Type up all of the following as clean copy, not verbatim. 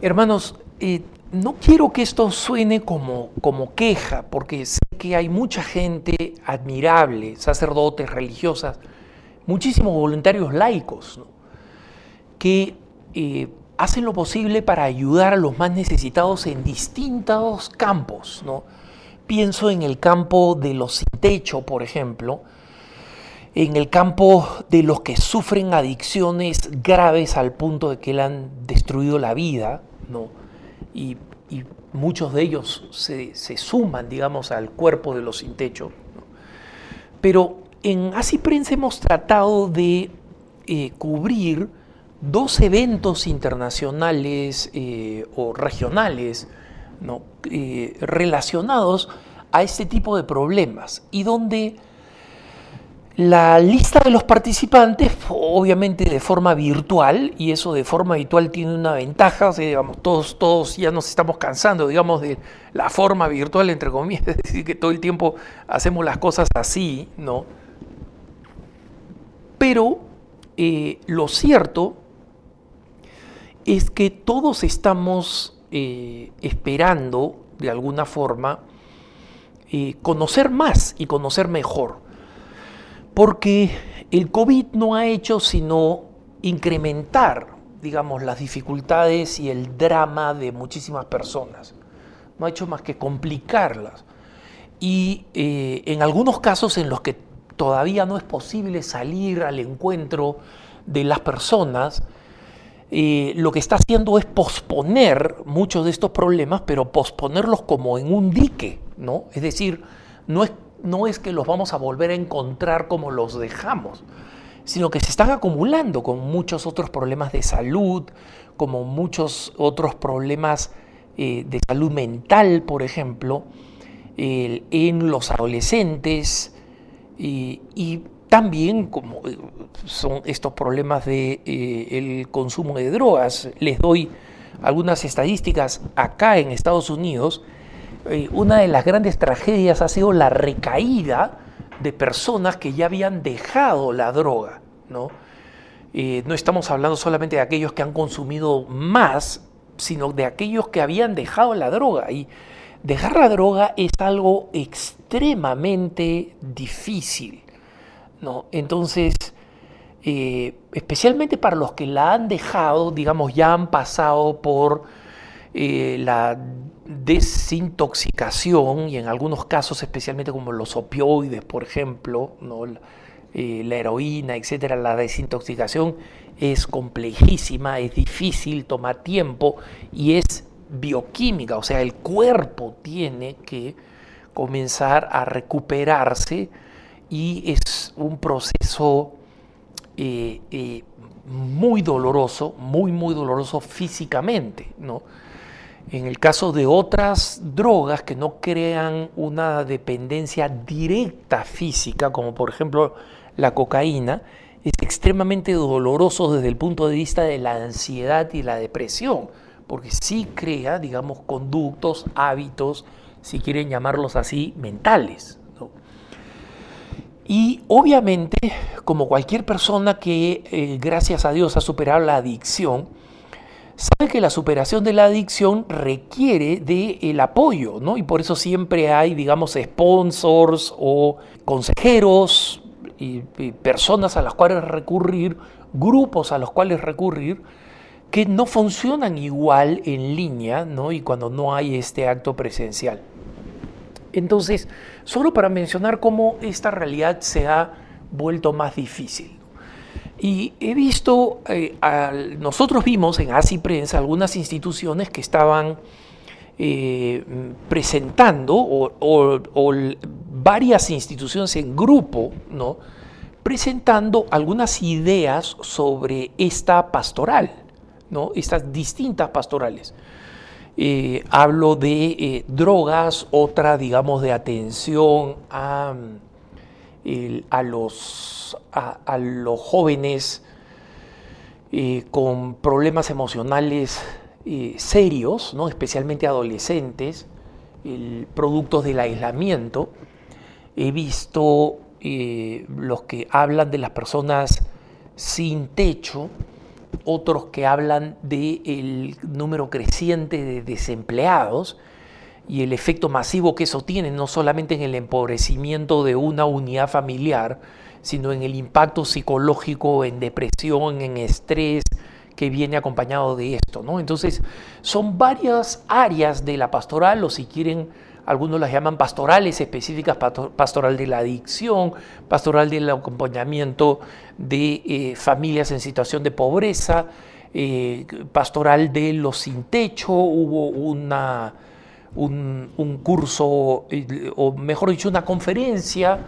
Hermanos, no quiero que esto suene como queja, porque sé que hay mucha gente admirable, sacerdotes, religiosas, muchísimos voluntarios laicos, ¿no? Que hacen lo posible para ayudar a los más necesitados en distintos campos, ¿no? Pienso en el campo de los sin techo, por ejemplo, en el campo de los que sufren adicciones graves al punto de que le han destruido la vida, ¿no? Y muchos de ellos se suman, digamos, al cuerpo de los sin techo, ¿no? Pero en Así Prensa hemos tratado de cubrir dos eventos internacionales o regionales, ¿no? Relacionados a este tipo de problemas y donde la lista de los participantes, obviamente de forma virtual, y eso de forma virtual tiene una ventaja, o sea, digamos, todos ya nos estamos cansando, digamos, de la forma virtual, entre comillas, es decir, que todo el tiempo hacemos las cosas así, ¿no? Pero lo cierto es que todos estamos esperando, de alguna forma, conocer más y conocer mejor. Porque el COVID no ha hecho sino incrementar, digamos, las dificultades y el drama de muchísimas personas. No ha hecho más que complicarlas. Y en algunos casos en los que todavía no es posible salir al encuentro de las personas, lo que está haciendo es posponer muchos de estos problemas, pero posponerlos como en un dique, ¿no? Es decir, no es que los vamos a volver a encontrar como los dejamos, sino que se están acumulando con muchos otros problemas de salud, como muchos otros problemas de salud mental, por ejemplo, en los adolescentes y también como son estos problemas de el consumo de drogas. Les doy algunas estadísticas acá en Estados Unidos. Una de las grandes tragedias ha sido la recaída de personas que ya habían dejado la droga, ¿no? No estamos hablando solamente de aquellos que han consumido más, sino de aquellos que habían dejado la droga. Y dejar la droga es algo extremadamente difícil, ¿no? Entonces, especialmente para los que la han dejado, digamos, ya han pasado por la desintoxicación y en algunos casos, especialmente como los opioides, por ejemplo, ¿no? La heroína, etcétera, la desintoxicación es complejísima, es difícil, toma tiempo y es bioquímica, o sea, el cuerpo tiene que comenzar a recuperarse y es un proceso muy doloroso, muy doloroso físicamente, ¿no? En el caso de otras drogas que no crean una dependencia directa física, como por ejemplo la cocaína, es extremadamente doloroso desde el punto de vista de la ansiedad y la depresión, porque sí crea, digamos, conductos, hábitos, si quieren llamarlos así, mentales, ¿no? Y obviamente, como cualquier persona que gracias a Dios ha superado la adicción, sabe que la superación de la adicción requiere del apoyo, ¿no? Y por eso siempre hay, digamos, sponsors o consejeros y personas a las cuales recurrir, grupos a los cuales recurrir, que no funcionan igual en línea, ¿no? Y cuando no hay este acto presencial. Entonces, solo para mencionar cómo esta realidad se ha vuelto más difícil. Y he visto, nosotros vimos en Así Prensa algunas instituciones que estaban presentando, o varias instituciones en grupo, ¿no? Presentando algunas ideas sobre esta pastoral, ¿no? Estas distintas pastorales. Hablo de drogas, otra, digamos, de atención a los jóvenes con problemas emocionales serios, ¿no? Especialmente adolescentes, productos del aislamiento. He visto los que hablan de las personas sin techo, otros que hablan del número creciente de desempleados y el efecto masivo que eso tiene, no solamente en el empobrecimiento de una unidad familiar, sino en el impacto psicológico, en depresión, en estrés que viene acompañado de esto, ¿no? Entonces, son varias áreas de la pastoral, o si quieren, algunos las llaman pastorales específicas, pastoral de la adicción, pastoral del acompañamiento de familias en situación de pobreza, pastoral de los sin techo. Hubo un curso, o mejor dicho, una conferencia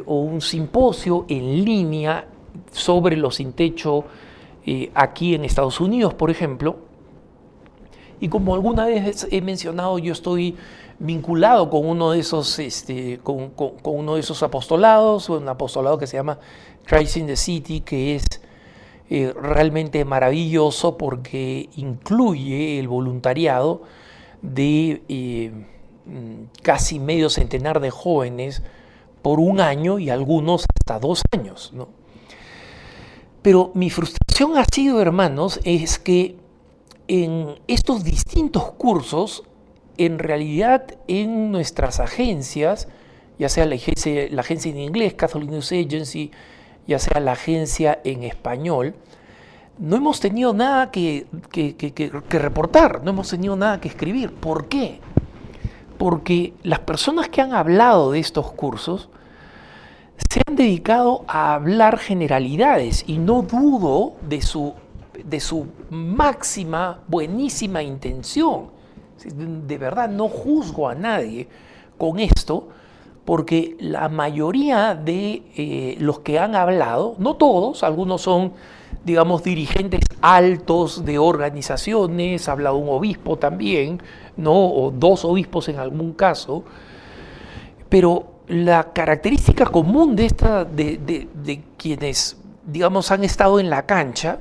o un simposio en línea sobre los sin techo aquí en Estados Unidos, por ejemplo. Y como alguna vez he mencionado, yo estoy vinculado con uno de esos, con uno de esos apostolados, un apostolado que se llama Christ in the City, que es realmente maravilloso porque incluye el voluntariado de casi medio centenar de jóvenes por un año y algunos hasta 2 años, ¿no? Pero mi frustración ha sido, hermanos, es que en estos distintos cursos, en realidad en nuestras agencias, ya sea la agencia en inglés, Catholic News Agency, ya sea la agencia en español, no hemos tenido nada que reportar, no hemos tenido nada que escribir. ¿Por qué? Porque las personas que han hablado de estos cursos se han dedicado a hablar generalidades, y no dudo de su máxima, buenísima intención. De verdad, no juzgo a nadie con esto, porque la mayoría de los que han hablado, no todos, algunos son, digamos, dirigentes altos de organizaciones, ha hablado un obispo también, ¿no? O 2 obispos en algún caso, pero la característica común de quienes, digamos, han estado en la cancha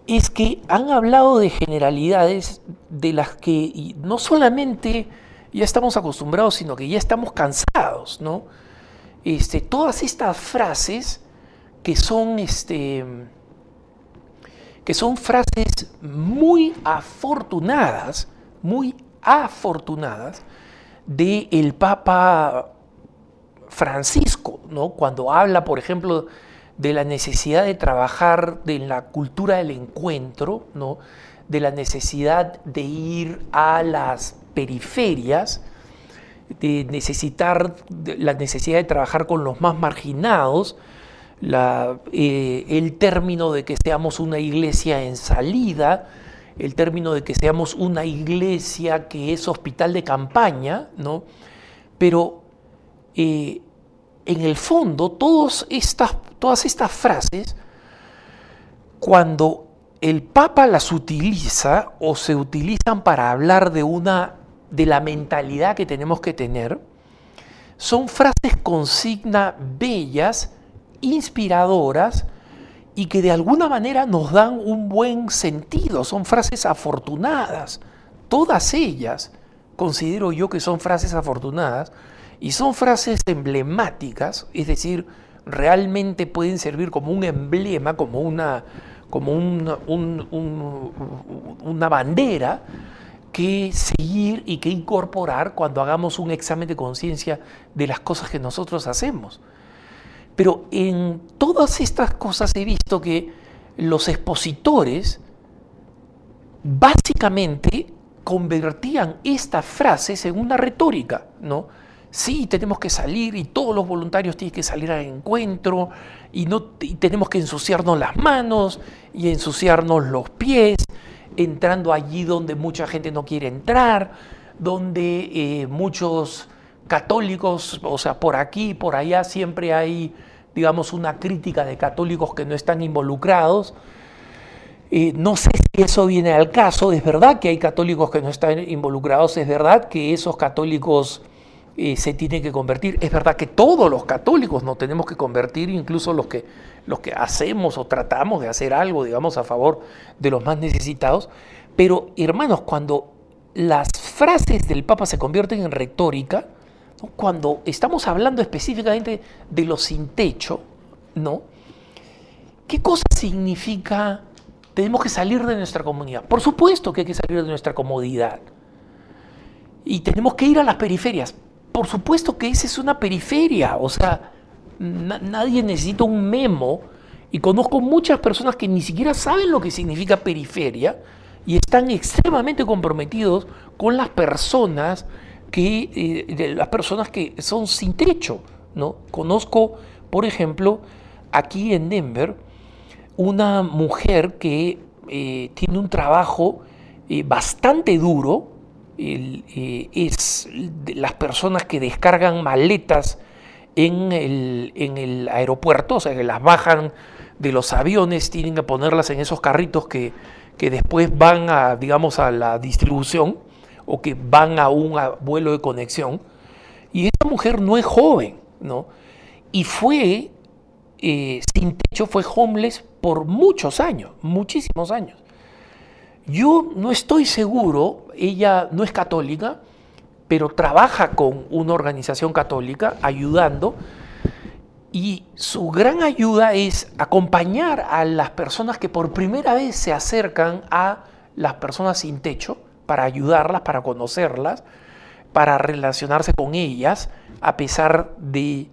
es que han hablado de generalidades de las que no solamente ya estamos acostumbrados, sino que ya estamos cansados, ¿no? Todas estas frases que son frases muy afortunadas del Papa Francisco, ¿no? Cuando habla, por ejemplo, de la necesidad de trabajar en la cultura del encuentro, ¿no? De la necesidad de ir a las periferias, de la necesidad de trabajar con los más marginados, el término de que seamos una iglesia en salida, el término de que seamos una iglesia que es hospital de campaña, ¿no? Pero en el fondo, todas estas frases, cuando el Papa las utiliza o se utilizan para hablar de la mentalidad que tenemos que tener, son frases consigna bellas, inspiradoras y que de alguna manera nos dan un buen sentido. Son frases afortunadas. Todas ellas considero yo que son frases afortunadas y son frases emblemáticas, es decir, realmente pueden servir como un emblema, como una bandera que seguir y que incorporar cuando hagamos un examen de conciencia de las cosas que nosotros hacemos. Pero en todas estas cosas he visto que los expositores básicamente convertían estas frases en una retórica, ¿no? Sí, tenemos que salir y todos los voluntarios tienen que salir al encuentro y tenemos que ensuciarnos las manos y ensuciarnos los pies, entrando allí donde mucha gente no quiere entrar, donde muchos católicos, o sea, por aquí y por allá siempre hay, digamos, una crítica de católicos que no están involucrados. No sé si eso viene al caso. Es verdad que hay católicos que no están involucrados, es verdad que esos católicos se tienen que convertir, es verdad que todos los católicos nos tenemos que convertir, incluso los que hacemos o tratamos de hacer algo, digamos, a favor de los más necesitados. Pero, hermanos, cuando las frases del Papa se convierten en retórica, ¿no? Cuando estamos hablando específicamente de los sin techo, ¿no? ¿Qué cosa significa tenemos que salir de nuestra comunidad. Por supuesto que hay que salir de nuestra comodidad. Y tenemos que ir a las periferias. Por supuesto que esa es una periferia. O sea, nadie necesita un memo. Y conozco muchas personas que ni siquiera saben lo que significa periferia y están extremadamente comprometidos con las personas que son sin techo, ¿no? Conozco, por ejemplo, aquí en Denver, una mujer que tiene un trabajo bastante duro. Es de las personas que descargan maletas en el aeropuerto, o sea, que las bajan de los aviones, tienen que ponerlas en esos carritos que después van a, digamos, a la distribución o que van a un vuelo de conexión. Y esta mujer no es joven, ¿no? Y fue sin techo, fue homeless por muchos años, muchísimos años. Yo no estoy seguro, ella no es católica, pero trabaja con una organización católica ayudando, y su gran ayuda es acompañar a las personas que por primera vez se acercan a las personas sin techo para ayudarlas, para conocerlas, para relacionarse con ellas, a pesar de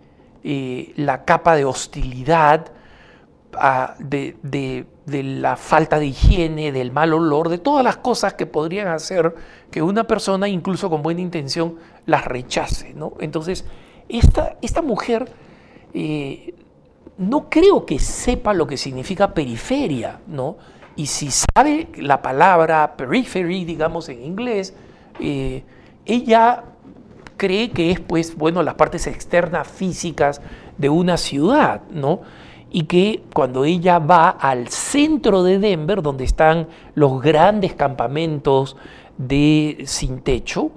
la capa de hostilidad, de la falta de higiene, del mal olor, de todas las cosas que podrían hacer que una persona, incluso con buena intención, las rechace, ¿no? Entonces, esta mujer no creo que sepa lo que significa periferia, ¿no? Y si sabe la palabra periphery, digamos en inglés, ella cree que es, pues, bueno, las partes externas físicas de una ciudad, ¿no? Y que cuando ella va al centro de Denver, donde están los grandes campamentos de sin techo,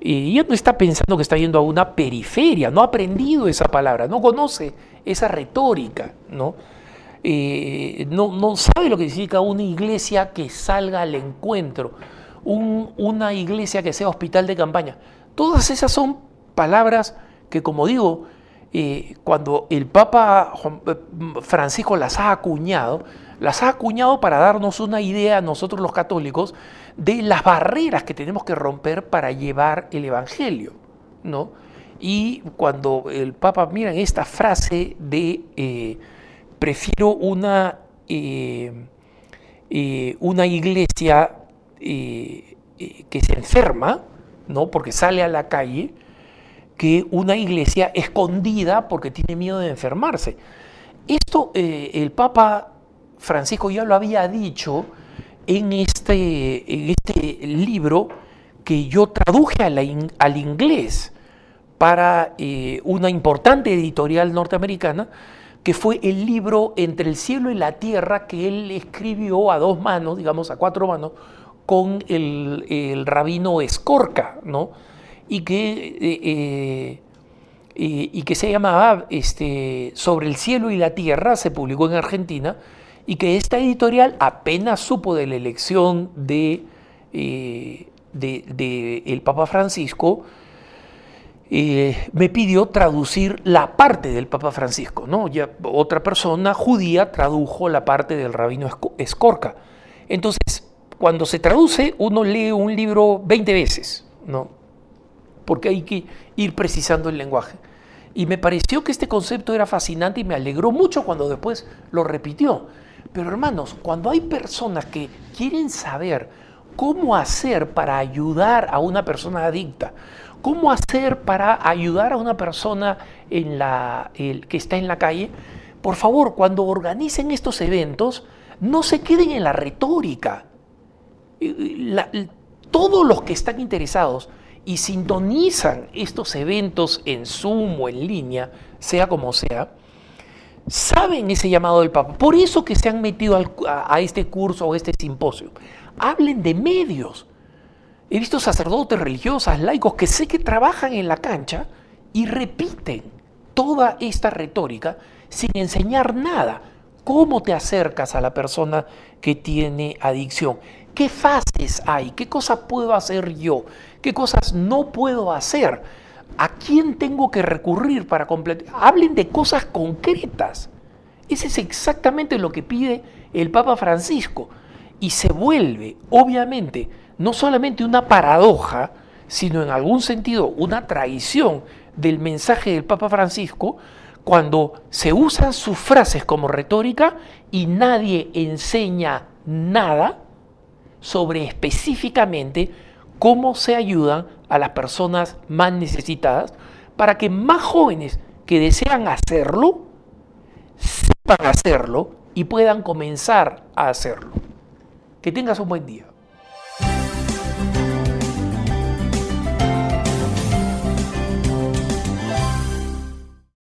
ella no está pensando que está yendo a una periferia, no ha aprendido esa palabra, no conoce esa retórica, ¿no? No sabe lo que significa una iglesia que salga al encuentro, una iglesia que sea hospital de campaña. Todas esas son palabras que, como digo, cuando el Papa Francisco las ha acuñado para darnos una idea a nosotros los católicos de las barreras que tenemos que romper para llevar el Evangelio, ¿no? Y cuando el Papa, miren esta frase de prefiero una iglesia que se enferma, ¿no? Porque sale a la calle, que una iglesia escondida porque tiene miedo de enfermarse. Esto el Papa Francisco ya lo había dicho en este libro que yo traduje al inglés para una importante editorial norteamericana, que fue el libro Entre el cielo y la tierra, que él escribió a dos manos, digamos a cuatro manos, con el rabino Skorka, ¿no? Y que se llamaba Sobre el cielo y la tierra, se publicó en Argentina, y que esta editorial apenas supo de la elección de el Papa Francisco, me pidió traducir la parte del Papa Francisco, ¿no? Ya otra persona judía tradujo la parte del rabino Skorka. Entonces, cuando se traduce, uno lee un libro 20 veces, ¿no? Porque hay que ir precisando el lenguaje. Y me pareció que este concepto era fascinante y me alegró mucho cuando después lo repitió. Pero hermanos, cuando hay personas que quieren saber cómo hacer para ayudar a una persona adicta, cómo hacer para ayudar a una persona que está en la calle, por favor, cuando organicen estos eventos, no se queden en la retórica. Todos los que están interesados y sintonizan estos eventos en Zoom o en línea, sea como sea, saben ese llamado del Papa. Por eso que se han metido a este curso o a este simposio. Hablen de medios. He visto sacerdotes, religiosas, laicos que sé que trabajan en la cancha y repiten toda esta retórica sin enseñar nada. ¿Cómo te acercas a la persona que tiene adicción? ¿Qué fases hay? ¿Qué cosas puedo hacer yo? ¿Qué cosas no puedo hacer? ¿A quién tengo que recurrir para completar? Hablen de cosas concretas. Ese es exactamente lo que pide el Papa Francisco. Y se vuelve, obviamente, no solamente una paradoja, sino en algún sentido una traición del mensaje del Papa Francisco, cuando se usan sus frases como retórica y nadie enseña nada sobre específicamente cómo se ayudan a las personas más necesitadas para que más jóvenes que desean hacerlo, sepan hacerlo y puedan comenzar a hacerlo. Que tengas un buen día.